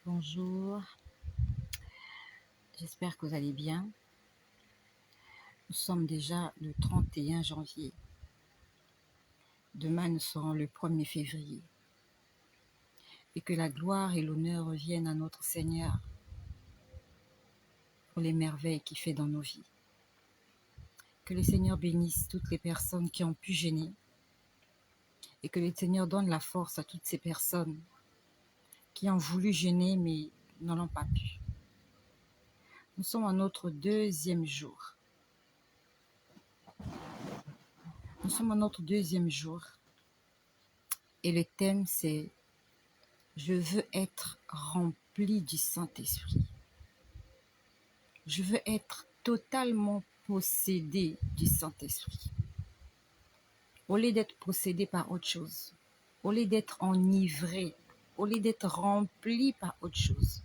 Bonjour, j'espère que vous allez bien. Nous sommes déjà le 31 janvier. Demain, nous serons le 1er février. Et que la gloire et l'honneur reviennent à notre Seigneur pour les merveilles qu'il fait dans nos vies. Que le Seigneur bénisse toutes les personnes qui ont pu jeûner et que le Seigneur donne la force à toutes ces personnes qui ont voulu jeûner mais n'en ont pas pu. Nous sommes à notre deuxième jour. Et le thème c'est « Je veux être rempli du Saint-Esprit ». Je veux être totalement possédé du Saint-Esprit. Au lieu d'être possédé par autre chose, au lieu d'être enivré, au lieu d'être rempli par autre chose,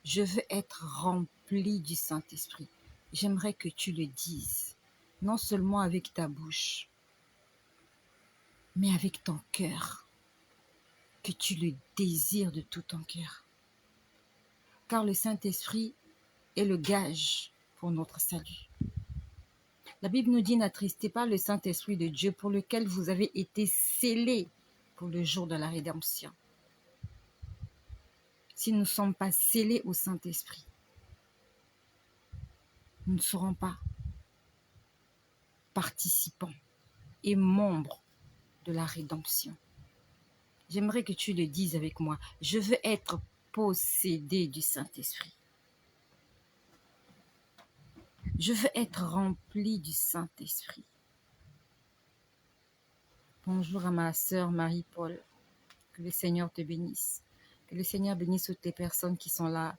je veux être rempli du Saint-Esprit. J'aimerais que tu le dises, non seulement avec ta bouche, mais avec ton cœur, que tu le désires de tout ton cœur. Car le Saint-Esprit est le gage pour notre salut. La Bible nous dit « N'attristez pas le Saint-Esprit de Dieu pour lequel vous avez été scellés pour le jour de la rédemption. » Si nous ne sommes pas scellés au Saint-Esprit, nous ne serons pas participants et membres de la rédemption. J'aimerais que tu le dises avec moi. Je veux être possédé du Saint-Esprit. Je veux être rempli du Saint-Esprit. Bonjour à ma sœur Marie-Paul. Que le Seigneur te bénisse. Que le Seigneur bénisse toutes les personnes qui sont là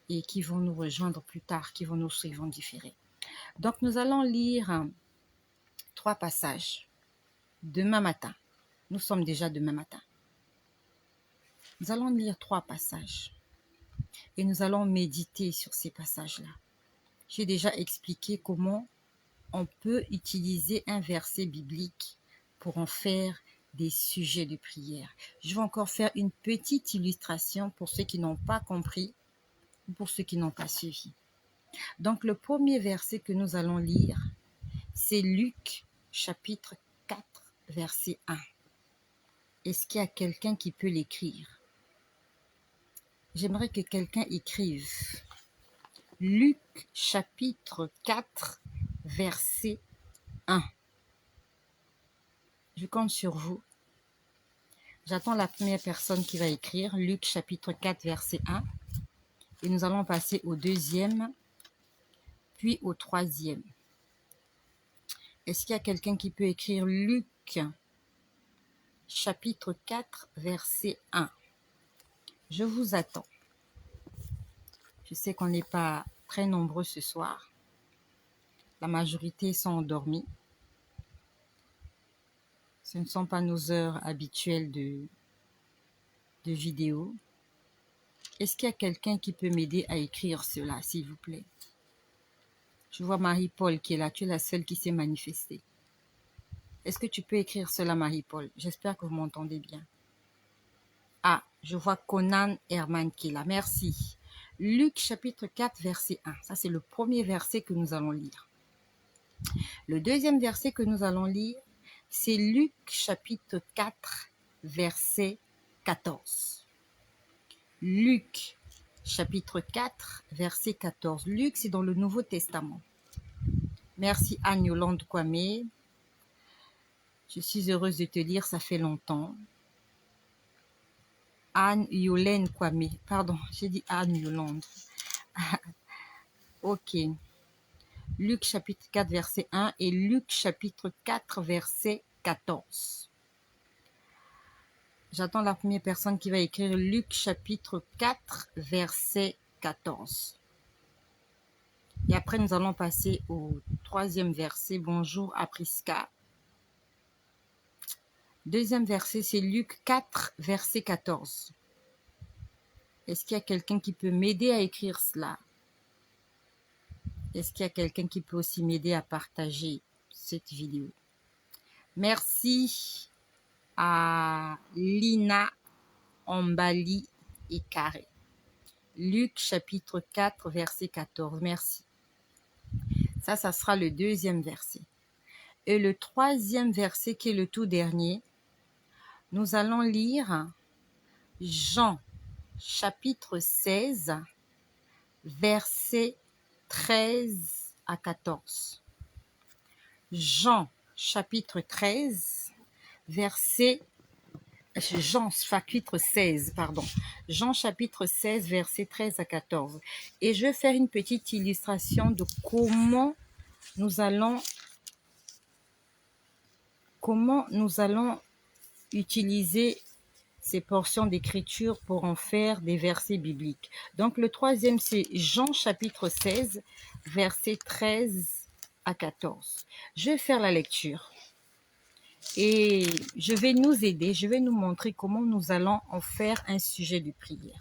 et qui vont nous rejoindre plus tard, qui vont nous suivre en différé. Donc, nous allons lire 3 passages demain matin. Nous sommes déjà demain matin. Nous allons lire 3 passages et nous allons méditer sur ces passages-là. J'ai déjà expliqué comment on peut utiliser un verset biblique pour en faire des sujets de prière. Je vais encore faire une petite illustration pour ceux qui n'ont pas compris ou pour ceux qui n'ont pas suivi. Donc, le premier verset que nous allons lire, c'est Luc, chapitre 4, verset 1. Est-ce qu'il y a quelqu'un qui peut l'écrire? J'aimerais que quelqu'un écrive. Luc, chapitre 4, verset 1. Je compte sur vous. J'attends la première personne qui va écrire. Luc, chapitre 4, verset 1. Et nous allons passer au deuxième, puis au troisième. Est-ce qu'il y a quelqu'un qui peut écrire Luc, chapitre 4, verset 1? Je vous attends. Je sais qu'on n'est pas très nombreux ce soir. La majorité sont endormis. Ce ne sont pas nos heures habituelles de vidéo. Est-ce qu'il y a quelqu'un qui peut m'aider à écrire cela, s'il vous plaît? Je vois Marie-Paul qui est là. Tu es la seule qui s'est manifestée. Est-ce que tu peux écrire cela, Marie-Paul? J'espère que vous m'entendez bien. Ah, je vois Conan Herman qui est là. Merci. Luc chapitre 4, verset 1. Ça, c'est le premier verset que nous allons lire. Le deuxième verset que nous allons lire, c'est Luc chapitre 4, verset 14. Luc chapitre 4, verset 14. Luc, c'est dans le Nouveau Testament. Merci Anne-Yolande Kwame. Je suis heureuse de te lire, ça fait longtemps. Anne-Yolande Kwame. Pardon, j'ai dit Anne-Yolande. Ok. Luc chapitre 4, verset 1 et Luc chapitre 4, verset 14. J'attends la première personne qui va écrire Luc chapitre 4, verset 14. Et après, nous allons passer au troisième verset. Bonjour à Prisca. Deuxième verset, c'est Luc 4, verset 14. Est-ce qu'il y a quelqu'un qui peut m'aider à écrire cela? Est-ce qu'il y a quelqu'un qui peut aussi m'aider à partager cette vidéo? Merci à Lina, Ambali et Carré. Luc chapitre 4, verset 14. Merci. Ça sera le deuxième verset. Et le troisième verset, qui est le tout dernier, nous allons lire Jean chapitre 16, verset 13 à 14. Jean chapitre 13, verset Jean chapitre 16, Jean chapitre 16, verset 13 à 14. Et je vais faire une petite illustration de comment nous allons utiliser ces portions d'écriture pour en faire des versets bibliques. Donc le troisième, c'est Jean chapitre 16, verset 13 à 14. Je vais faire la lecture. Et je vais nous aider, je vais nous montrer comment nous allons en faire un sujet de prière.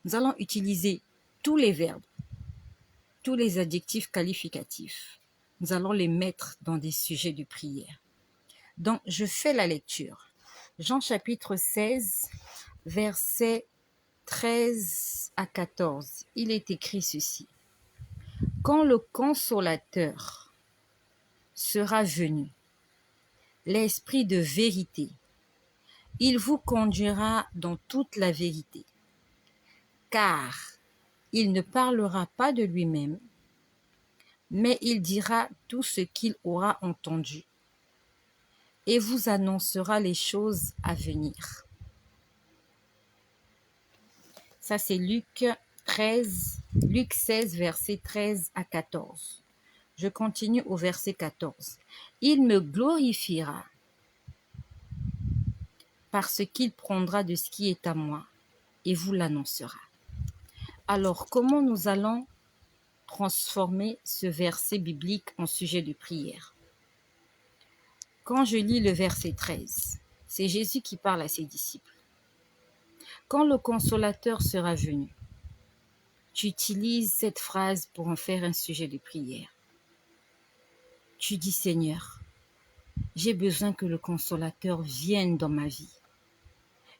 Nous allons utiliser tous les verbes, tous les adjectifs qualificatifs. Nous allons les mettre dans des sujets de prière. Donc, je fais la lecture. Jean chapitre 16, versets 13 à 14. Il est écrit ceci. Quand le Consolateur sera venu, l'Esprit de vérité, il vous conduira dans toute la vérité, car il ne parlera pas de lui-même, mais il dira tout ce qu'il aura entendu et vous annoncera les choses à venir. Ça, c'est Luc 16, versets 13 à 14. Je continue au verset 14. Il me glorifiera parce qu'il prendra de ce qui est à moi et vous l'annoncera. Alors, comment nous allons transformer ce verset biblique en sujet de prière? Quand je lis le verset 13, c'est Jésus qui parle à ses disciples. Quand le Consolateur sera venu, tu utilises cette phrase pour en faire un sujet de prière. Tu dis, Seigneur, j'ai besoin que le Consolateur vienne dans ma vie.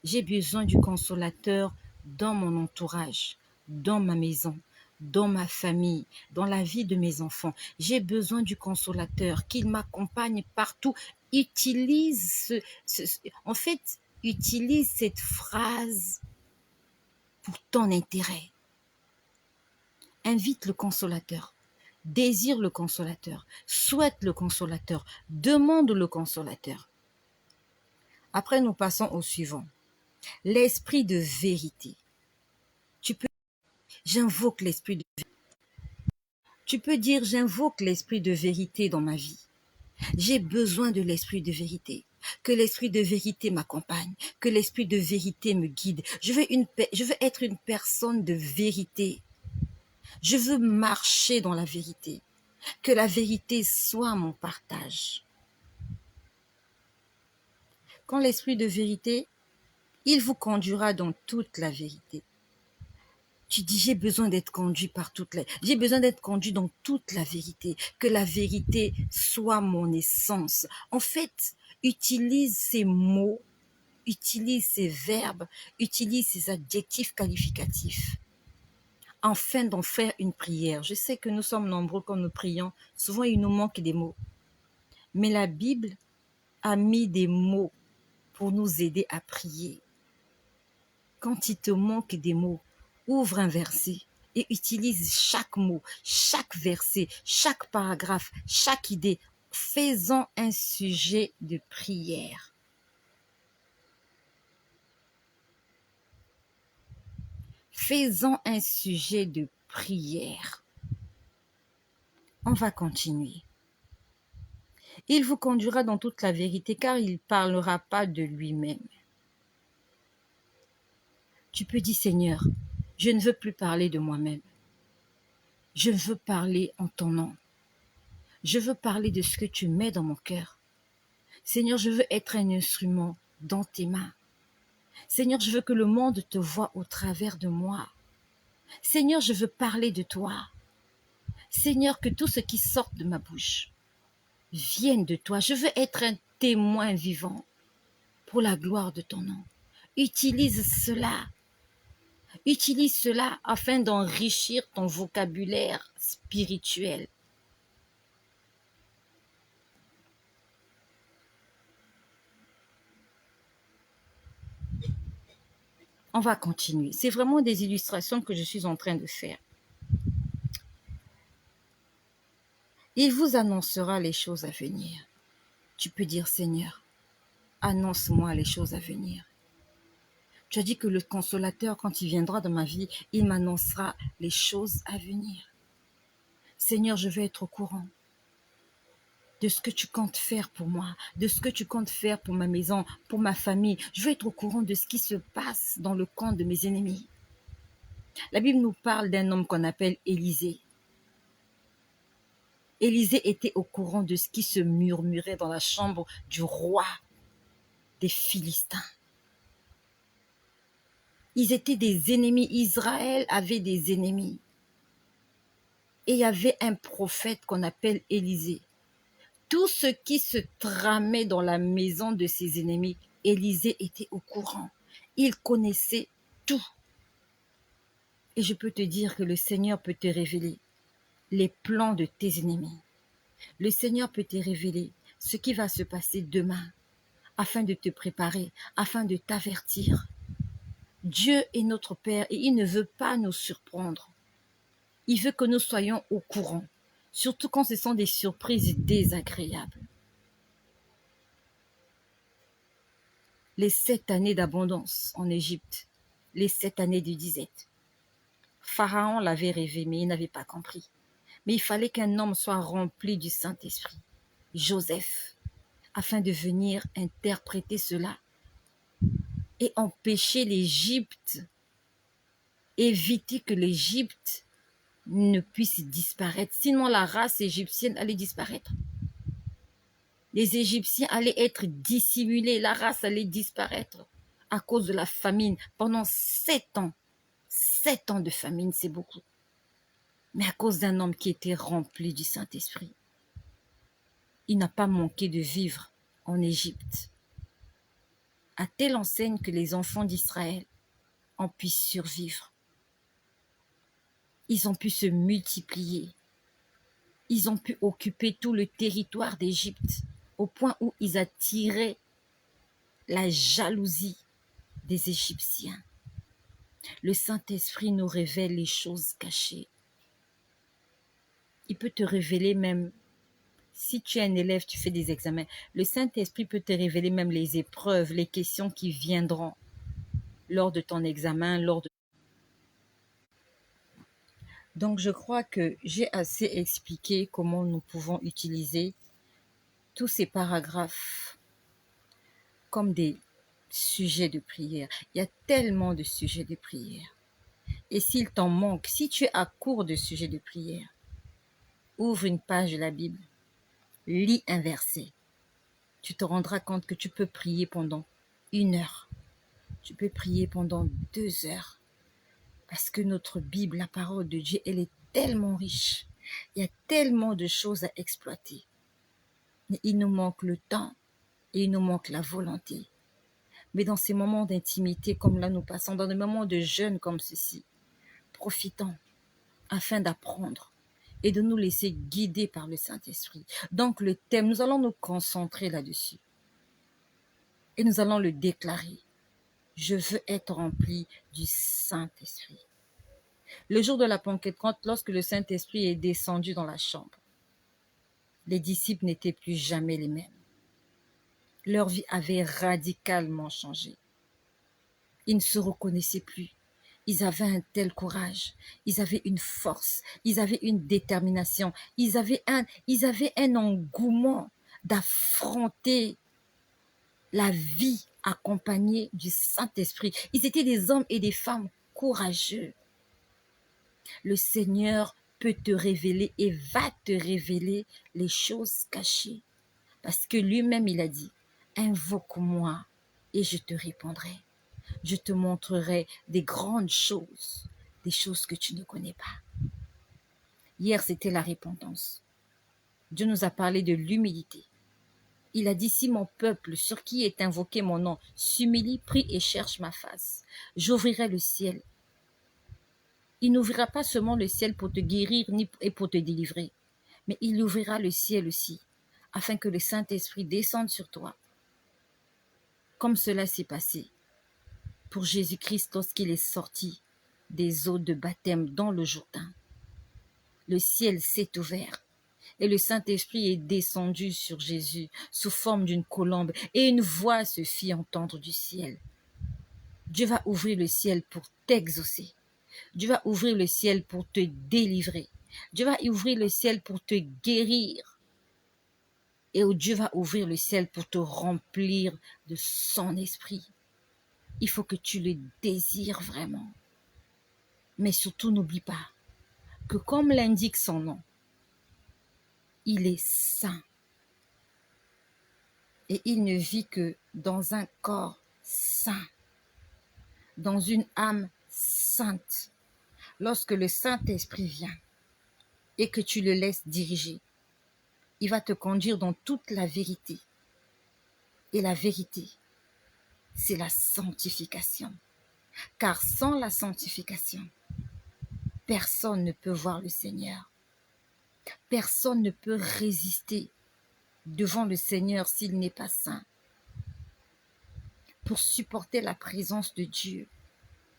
J'ai besoin du Consolateur dans mon entourage, dans ma maison, dans ma famille, dans la vie de mes enfants. J'ai besoin du Consolateur, qu'il m'accompagne partout. Utilise cette phrase pour ton intérêt. Invite le Consolateur, désire le Consolateur, souhaite le Consolateur, demande le Consolateur. Après, nous passons au suivant. L'esprit de vérité. J'invoque l'esprit de vérité. Tu peux dire, j'invoque l'esprit de vérité dans ma vie. J'ai besoin de l'esprit de vérité. Que l'esprit de vérité m'accompagne, que l'esprit de vérité me guide. Je veux être une personne de vérité. Je veux marcher dans la vérité. Que la vérité soit mon partage. Quand l'esprit de vérité, il vous conduira dans toute la vérité. Tu dis, j'ai besoin d'être conduit j'ai besoin d'être conduit dans toute la vérité, que la vérité soit mon essence. En fait, utilise ces mots, utilise ces verbes, utilise ces adjectifs qualificatifs, afin d'en faire une prière. Je sais que nous sommes nombreux quand nous prions, souvent il nous manque des mots. Mais la Bible a mis des mots pour nous aider à prier. Quand il te manque des mots, ouvre un verset et utilise chaque mot, chaque verset, chaque paragraphe, chaque idée. Faisons un sujet de prière. Faisons un sujet de prière. On va continuer. Il vous conduira dans toute la vérité car il ne parlera pas de lui-même. Tu peux dire, Seigneur, je ne veux plus parler de moi-même. Je veux parler en ton nom. Je veux parler de ce que tu mets dans mon cœur. Seigneur, je veux être un instrument dans tes mains. Seigneur, je veux que le monde te voie au travers de moi. Seigneur, je veux parler de toi. Seigneur, que tout ce qui sort de ma bouche vienne de toi. Je veux être un témoin vivant pour la gloire de ton nom. Utilise cela. Utilise cela afin d'enrichir ton vocabulaire spirituel. On va continuer. C'est vraiment des illustrations que je suis en train de faire. Il vous annoncera les choses à venir. Tu peux dire, Seigneur, annonce-moi les choses à venir. Tu as dit que le consolateur, quand il viendra dans ma vie, il m'annoncera les choses à venir. Seigneur, je veux être au courant de ce que tu comptes faire pour moi, de ce que tu comptes faire pour ma maison, pour ma famille. Je veux être au courant de ce qui se passe dans le camp de mes ennemis. La Bible nous parle d'un homme qu'on appelle Élisée. Élisée était au courant de ce qui se murmurait dans la chambre du roi des Philistins. Ils étaient des ennemis. Israël avait des ennemis. Et il y avait un prophète qu'on appelle Élisée. Tout ce qui se tramait dans la maison de ses ennemis, Élisée était au courant. Il connaissait tout. Et je peux te dire que le Seigneur peut te révéler les plans de tes ennemis. Le Seigneur peut te révéler ce qui va se passer demain, afin de te préparer, afin de t'avertir. Dieu est notre Père et il ne veut pas nous surprendre. Il veut que nous soyons au courant, surtout quand ce sont des surprises désagréables. Les 7 années d'abondance en Égypte, les 7 années de disette. Pharaon l'avait rêvé, mais il n'avait pas compris. Mais il fallait qu'un homme soit rempli du Saint-Esprit, Joseph, afin de venir interpréter cela et empêcher l'Égypte, éviter que l'Égypte ne puisse disparaître. Sinon, la race égyptienne allait disparaître. Les Égyptiens allaient être dissimulés, la race allait disparaître à cause de la famine pendant 7 ans. 7 ans de famine, c'est beaucoup. Mais à cause d'un homme qui était rempli du Saint-Esprit, il n'a pas manqué de vivre en Égypte, à telle enseigne que les enfants d'Israël en puissent survivre. Ils ont pu se multiplier. Ils ont pu occuper tout le territoire d'Égypte, au point où ils attiraient la jalousie des Égyptiens. Le Saint-Esprit nous révèle les choses cachées. Il peut te révéler même, si tu es un élève, tu fais des examens, le Saint-Esprit peut te révéler même les épreuves, les questions qui viendront lors de ton examen, Donc, je crois que j'ai assez expliqué comment nous pouvons utiliser tous ces paragraphes comme des sujets de prière. Il y a tellement de sujets de prière. Et s'il t'en manque, si tu es à court de sujets de prière, ouvre une page de la Bible, lis un verset. Tu te rendras compte que tu peux prier pendant 1 heure. Tu peux prier pendant 2 heures. Parce que notre Bible, la parole de Dieu, elle est tellement riche. Il y a tellement de choses à exploiter. Mais il nous manque le temps et il nous manque la volonté. Mais dans ces moments d'intimité comme là nous passons, dans des moments de jeûne comme ceci, profitons afin d'apprendre et de nous laisser guider par le Saint-Esprit. Donc le thème, nous allons nous concentrer là-dessus. Et nous allons le déclarer. Je veux être rempli du Saint-Esprit. Le jour de la Pentecôte, lorsque le Saint-Esprit est descendu dans la chambre, les disciples n'étaient plus jamais les mêmes. Leur vie avait radicalement changé. Ils ne se reconnaissaient plus. Ils avaient un tel courage, ils avaient une force, ils avaient une détermination, ils avaient un engouement d'affronter la vie accompagnée du Saint-Esprit. Ils étaient des hommes et des femmes courageux. Le Seigneur peut te révéler et va te révéler les choses cachées. Parce que lui-même, il a dit, invoque-moi et je te répondrai. Je te montrerai des grandes choses, des choses que tu ne connais pas. Hier, c'était la repentance. Dieu nous a parlé de l'humilité. Il a dit, si mon peuple, sur qui est invoqué mon nom, s'humilie, prie et cherche ma face, j'ouvrirai le ciel Il n'ouvrira pas seulement le ciel pour te guérir et pour te délivrer, mais il ouvrira le ciel aussi, afin que le Saint-Esprit descende sur toi, comme cela s'est passé pour Jésus-Christ lorsqu'il est sorti des eaux de baptême dans le Jourdain. Le ciel s'est ouvert et le Saint-Esprit est descendu sur Jésus sous forme d'une colombe et une voix se fit entendre du ciel. Dieu va ouvrir le ciel pour t'exaucer. Dieu va ouvrir le ciel pour te délivrer. Dieu va ouvrir le ciel pour te guérir. Et Dieu va ouvrir le ciel pour te remplir de son esprit. Il faut que tu le désires vraiment. Mais surtout, n'oublie pas que comme l'indique son nom, il est saint. Et il ne vit que dans un corps saint, dans une âme sainte. Lorsque le Saint-Esprit vient et que tu le laisses diriger, il va te conduire dans toute la vérité. Et la vérité, c'est la sanctification. Car sans la sanctification, personne ne peut voir le Seigneur. Personne ne peut résister devant le Seigneur s'il n'est pas saint. Pour supporter la présence de Dieu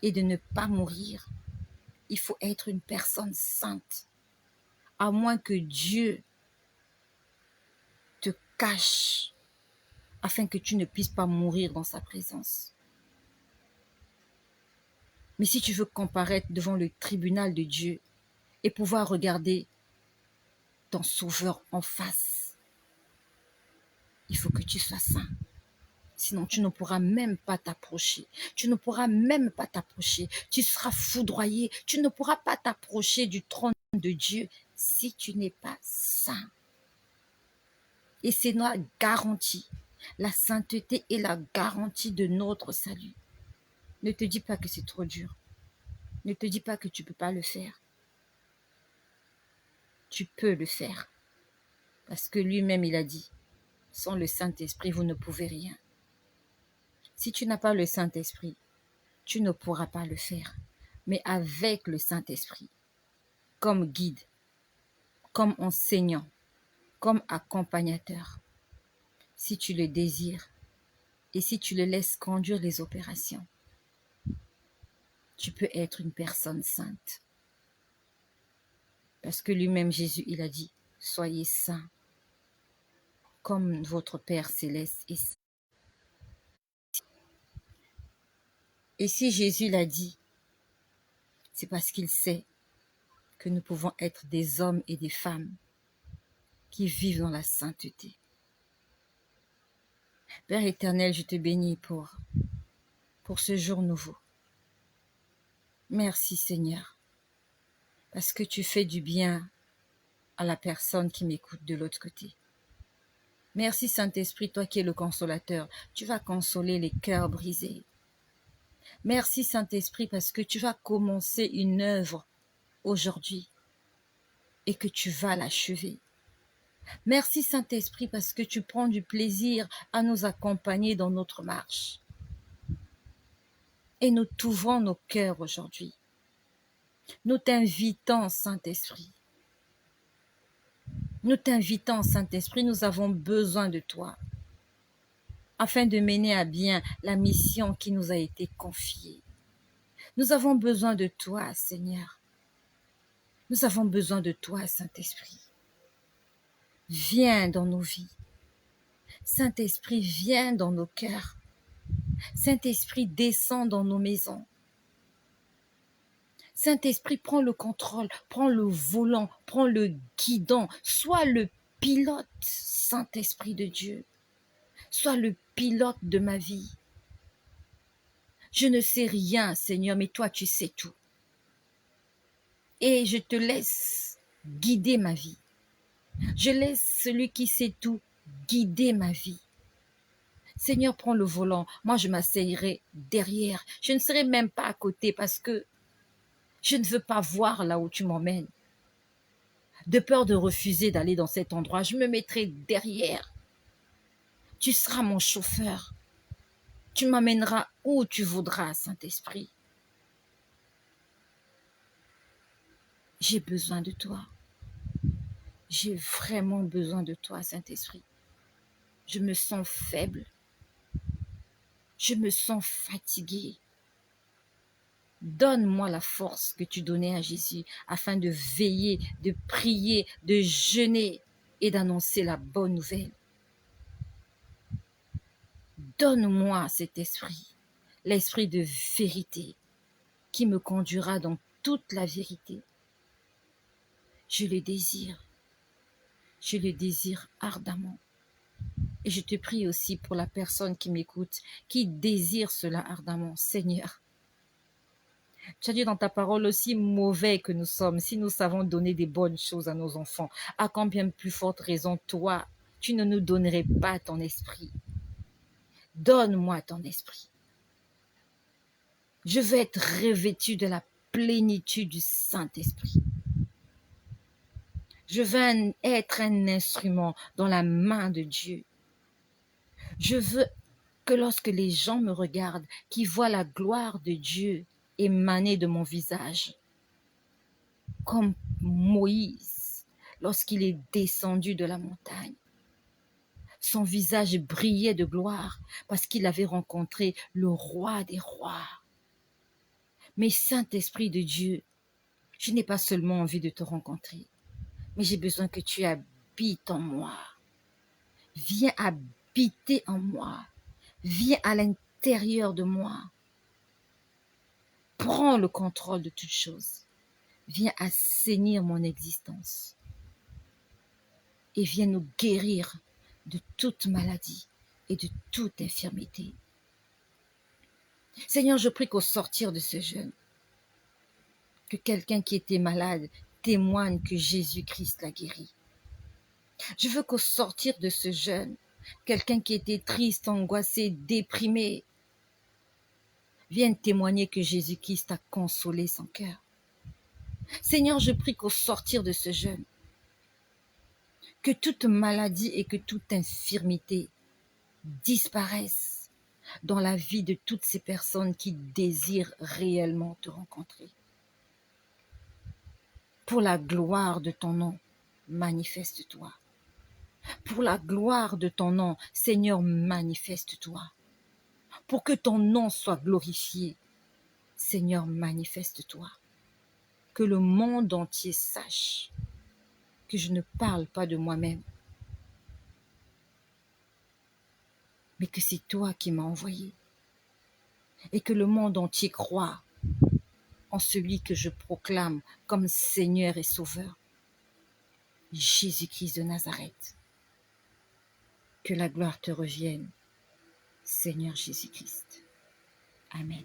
et de ne pas mourir, il faut être une personne sainte. À moins que Dieu te cache afin que tu ne puisses pas mourir dans sa présence. Mais si tu veux comparaître devant le tribunal de Dieu et pouvoir regarder ton Sauveur en face, il faut que tu sois saint. Sinon, tu ne pourras même pas t'approcher. Tu ne pourras même pas t'approcher. Tu seras foudroyé. Tu ne pourras pas t'approcher du trône de Dieu si tu n'es pas saint. Et c'est notre garantie. La sainteté est la garantie de notre salut. Ne te dis pas que c'est trop dur. Ne te dis pas que tu ne peux pas le faire. Tu peux le faire. Parce que lui-même, il a dit, sans le Saint-Esprit, vous ne pouvez rien. Si tu n'as pas le Saint-Esprit, tu ne pourras pas le faire. Mais avec le Saint-Esprit, comme guide, comme enseignant, comme accompagnateur, si tu le désires et si tu le laisses conduire les opérations, tu peux être une personne sainte. Parce que lui-même, Jésus, il a dit, soyez saints, comme votre Père céleste est saint. Et si Jésus l'a dit, c'est parce qu'il sait que nous pouvons être des hommes et des femmes qui vivent dans la sainteté. Père éternel, je te bénis pour ce jour nouveau. Merci Seigneur, parce que tu fais du bien à la personne qui m'écoute de l'autre côté. Merci Saint-Esprit, toi qui es le consolateur, tu vas consoler les cœurs brisés. Merci Saint-Esprit parce que tu vas commencer une œuvre aujourd'hui et que tu vas l'achever. Merci Saint-Esprit parce que tu prends du plaisir à nous accompagner dans notre marche. Et nous t'ouvrons nos cœurs aujourd'hui. Nous t'invitons Saint-Esprit. Nous t'invitons Saint-Esprit, nous avons besoin de toi afin de mener à bien la mission qui nous a été confiée. Nous avons besoin de toi, Seigneur. Nous avons besoin de toi, Saint-Esprit. Viens dans nos vies. Saint-Esprit, viens dans nos cœurs. Saint-Esprit, descends dans nos maisons. Saint-Esprit, prends le contrôle, prends le volant, prends le guidon. Sois le pilote, Saint-Esprit de Dieu. Sois le pilote de ma vie. Je ne sais rien, Seigneur, mais toi, tu sais tout. Et je te laisse guider ma vie. Je laisse celui qui sait tout guider ma vie. Seigneur, prends le volant. Moi, je m'asseyerai derrière. Je ne serai même pas à côté parce que je ne veux pas voir là où tu m'emmènes. De peur de refuser d'aller dans cet endroit, je me mettrai derrière. Tu seras mon chauffeur. Tu m'emmèneras où tu voudras, Saint-Esprit. J'ai besoin de toi. J'ai vraiment besoin de toi, Saint-Esprit. Je me sens faible. Je me sens fatiguée. Donne-moi la force que tu donnais à Jésus afin de veiller, de prier, de jeûner et d'annoncer la bonne nouvelle. Donne-moi cet esprit, l'esprit de vérité qui me conduira dans toute la vérité. Je le désire ardemment. Et je te prie aussi pour la personne qui m'écoute, qui désire cela ardemment. Seigneur, tu as dit dans ta parole aussi, mauvais que nous sommes, si nous savons donner des bonnes choses à nos enfants, à combien plus forte raison, toi, tu ne nous donnerais pas ton esprit. Donne-moi ton esprit. Je veux être revêtu de la plénitude du Saint-Esprit. Je veux être un instrument dans la main de Dieu. Je veux que lorsque les gens me regardent, qu'ils voient la gloire de Dieu émaner de mon visage. Comme Moïse, lorsqu'il est descendu de la montagne. Son visage brillait de gloire parce qu'il avait rencontré le roi des rois. Mais Saint-Esprit de Dieu, je n'ai pas seulement envie de te rencontrer, mais j'ai besoin que tu habites en moi. Viens habiter en moi. Viens à l'intérieur de moi. Prends le contrôle de toutes choses. Viens assainir mon existence. Et viens nous guérir de toute maladie et de toute infirmité. Seigneur, je prie qu'au sortir de ce jeûne, que quelqu'un qui était malade témoigne que Jésus-Christ l'a guéri. Je veux qu'au sortir de ce jeûne, quelqu'un qui était triste, angoissé, déprimé, vienne témoigner que Jésus-Christ a consolé son cœur. Seigneur, je prie qu'au sortir de ce jeûne, que toute maladie et que toute infirmité disparaissent dans la vie de toutes ces personnes qui désirent réellement te rencontrer. Pour la gloire de ton nom, manifeste-toi. Pour la gloire de ton nom, Seigneur, manifeste-toi. Pour que ton nom soit glorifié, Seigneur, manifeste-toi. Que le monde entier sache que je ne parle pas de moi-même, mais que c'est toi qui m'as envoyé. Et que le monde entier croit en celui que je proclame comme Seigneur et Sauveur, Jésus-Christ de Nazareth. Que la gloire te revienne, Seigneur Jésus-Christ. Amen.